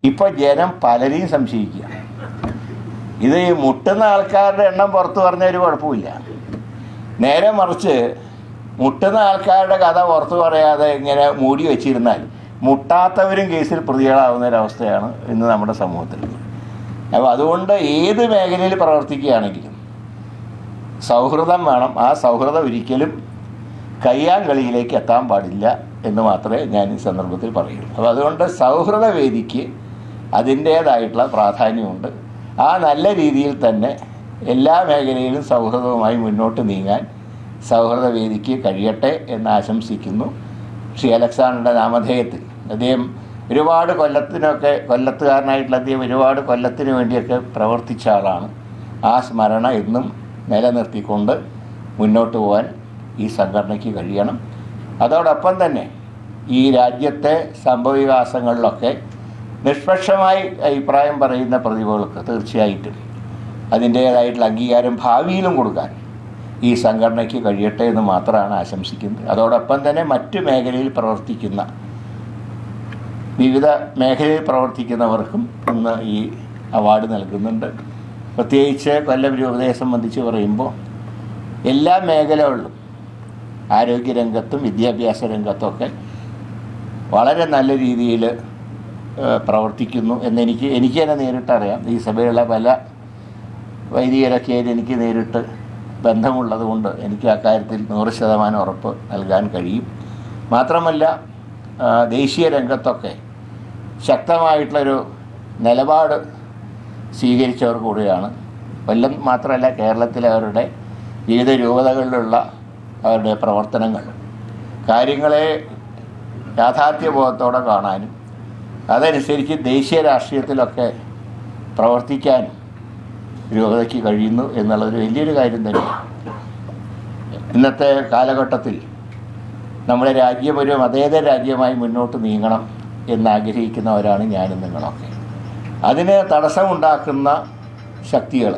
ഇപ്പോൾ ജനം പലരെയും സംശയിക്കുക. ഇത് ഈ മുട്ടുന്ന ആൾക്കാരുടെ എണ്ണം പുറത്ത് പറഞ്ഞ ഒരു കുഴപ്പമില്ല. നേരെ മറിച്ച് മുട്ടുന്ന ആൾക്കാരുടെ കഥ പുറത്ത് പറയാതെ ഇങ്ങനെ മൂടി വച്ചിരുന്നാൽ മുട്ടാത്തവരും കേസിൽ പ്രതികളാവുന്ന ഒരവസ്ഥയാണ് ഇന്ന് നമ്മുടെ സമൂഹത്തിൽ. അപ്പോൾ അതുകൊണ്ട് ഏത് മേഖലയിൽ പ്രവർത്തിക്കുകയാണെങ്കിലും സൗഹൃദം വേണം. ആ സൗഹൃദം ഒരിക്കലും കയ്യാങ്കളിയിലേക്ക് എത്താൻ പാടില്ല എന്ന് മാത്രമേ ഞാൻ ഈ സന്ദർഭത്തിൽ പറയുള്ളൂ. അപ്പോൾ അതുകൊണ്ട് സൗഹൃദ വേദിക്ക് അതിൻ്റേതായിട്ടുള്ള പ്രാധാന്യമുണ്ട്. ആ നല്ല രീതിയിൽ തന്നെ എല്ലാ മേഖലയിലും സൗഹൃദവുമായി മുന്നോട്ട് നീങ്ങാൻ സൗഹൃദ വേദിക്ക് കഴിയട്ടെ എന്ന് ആശംസിക്കുന്നു. ശ്രീ അലക്സാണ്ടറുടെ നാമധേയത്തിൽ അദ്ദേഹം ഒരുപാട് കൊല്ലത്തുകാരനായിട്ടുള്ള അദ്ദേഹം ഒരുപാട് കൊല്ലത്തിന് വേണ്ടിയൊക്കെ പ്രവർത്തിച്ച ആളാണ്. ആ സ്മരണ എന്നും നിലനിർത്തിക്കൊണ്ട് മുന്നോട്ട് പോകാൻ ഈ സംഘടനയ്ക്ക് കഴിയണം. അതോടൊപ്പം തന്നെ ഈ രാജ്യത്തെ സംഭവവികാസങ്ങളിലൊക്കെ നിഷ്പക്ഷമായി അഭിപ്രായം പറയുന്ന പ്രതിഭകൾക്ക് തീർച്ചയായിട്ടും അതിൻ്റേതായിട്ടുള്ള അംഗീകാരം ഭാവിയിലും കൊടുക്കാൻ ഈ സംഘടനയ്ക്ക് കഴിയട്ടെ എന്ന് മാത്രമാണ് ആശംസിക്കുന്നത്. അതോടൊപ്പം തന്നെ മറ്റു മേഖലയിൽ പ്രവർത്തിക്കുന്ന വിവിധ മേഖലയിൽ പ്രവർത്തിക്കുന്നവർക്കും ഇന്ന് ഈ അവാർഡ് നൽകുന്നുണ്ട്. പ്രത്യേകിച്ച് കൊല്ലം രൂപതയെ സംബന്ധിച്ച് പറയുമ്പോൾ എല്ലാ മേഖലകളിലും ആരോഗ്യരംഗത്തും വിദ്യാഭ്യാസ രംഗത്തൊക്കെ വളരെ നല്ല രീതിയിൽ പ്രവർത്തിക്കുന്നു എന്നെനിക്ക് തന്നെ നേരിട്ടറിയാം. ഈ സഭയിലുള്ള പല വൈദികരൊക്കെ എനിക്ക് നേരിട്ട് ബന്ധമുള്ളത് കൊണ്ട് എനിക്ക് അക്കാര്യത്തിൽ 100% ഉറപ്പ് നൽകാൻ കഴിയും. മാത്രമല്ല ദേശീയ രംഗത്തൊക്കെ ശക്തമായിട്ടുള്ളൊരു നിലപാട് സ്വീകരിച്ചവർ കൂടിയാണ്. കൊല്ലം മാത്രമല്ല, കേരളത്തിലെ അവരുടെ വിവിധ രൂപതകളിലുള്ള അവരുടെ പ്രവർത്തനങ്ങൾ കാര്യങ്ങളെ യാഥാർത്ഥ്യബോധത്തോടെ കാണാനും അതനുസരിച്ച് ദേശീയ രാഷ്ട്രീയത്തിലൊക്കെ പ്രവർത്തിക്കാനും രൂപതയ്ക്ക് കഴിയുന്നു എന്നുള്ളതൊരു വലിയൊരു കാര്യം തന്നെയാണ്. ഇന്നത്തെ കാലഘട്ടത്തിൽ നമ്മുടെ രാജ്യം ഒരു മതേതര രാജ്യമായി മുന്നോട്ട് നീങ്ങണം എന്നാഗ്രഹിക്കുന്നവരാണ് ഞാനും നിങ്ങളൊക്കെ. അതിന് തടസ്സമുണ്ടാക്കുന്ന ശക്തികൾ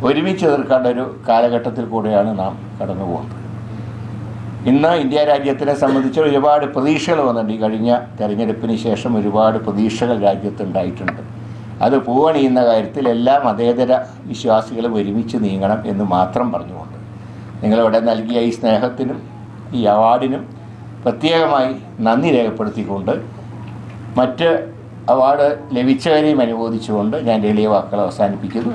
ഒരുമിച്ച് എതിർക്കേണ്ട ഒരു കാലഘട്ടത്തിൽ കൂടെയാണ് നാം കടന്നു പോകുന്നത്. ഇന്ന് ഇന്ത്യ രാജ്യത്തിനെ സംബന്ധിച്ച് ഒരുപാട് പ്രതീക്ഷകൾ വന്നിട്ടുണ്ട്. ഈ കഴിഞ്ഞ തെരഞ്ഞെടുപ്പിന് ശേഷം ഒരുപാട് പ്രതീക്ഷകൾ രാജ്യത്തുണ്ടായിട്ടുണ്ട്. അത് പൂവണിയുന്ന കാര്യത്തിൽ എല്ലാ മതേതര വിശ്വാസികളും ഒരുമിച്ച് നീങ്ങണം എന്ന് മാത്രം പറഞ്ഞുകൊണ്ട് നിങ്ങളിവിടെ നൽകിയ ഈ സ്നേഹത്തിനും ഈ അവാർഡിനും പ്രത്യേകമായി നന്ദി രേഖപ്പെടുത്തിക്കൊണ്ട് മറ്റ് അവാർഡ് ലഭിച്ചവരെയും അനുമോദിച്ചുകൊണ്ട് ഞാൻ എളിയ വാക്കുകൾ അവസാനിപ്പിക്കുന്നു.